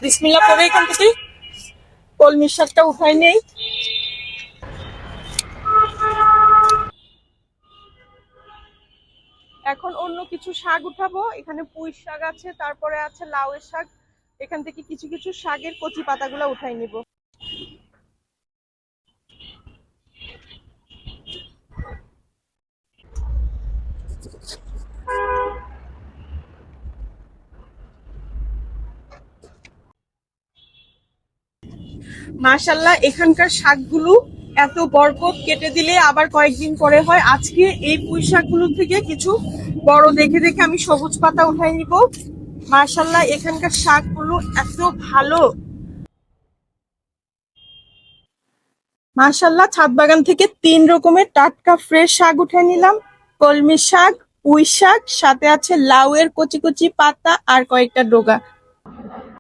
বিসমিল্লাহ করে এখান থেকে কলমির শাকটা উঠাই নেই। এখন অন্য কিছু শাক উঠাবো। এখানে পুঁই শাক আছে, তারপরে আছে লাউয়ের শাক। এখান থেকে কিছু কিছু শাকের কচি পাতাগুলো উঠাই নিব। মাশাআল্লাহ, এখানকার শাকগুলো এত বরকত, কেটে দিলে আবার কয়েকদিন পরে হয়। আজকে এই পুঁই শাকগুলো থেকে কিছু বড় দেখে দেখে আমি সবুজ পাতা উঠাই নিব। মাশাআল্লাহ, এখানকার শাকগুলো এত ভালো। মাশাআল্লাহ, ছাদ বাগান থেকে 3 রকমের টাটকা ফ্রেশ শাক উঠে নিলাম। কলমি শাক, পুঁই শাক, সাথে আছে লাউয়ের কচি কচি পাতা আর কয়েকটা ডগা।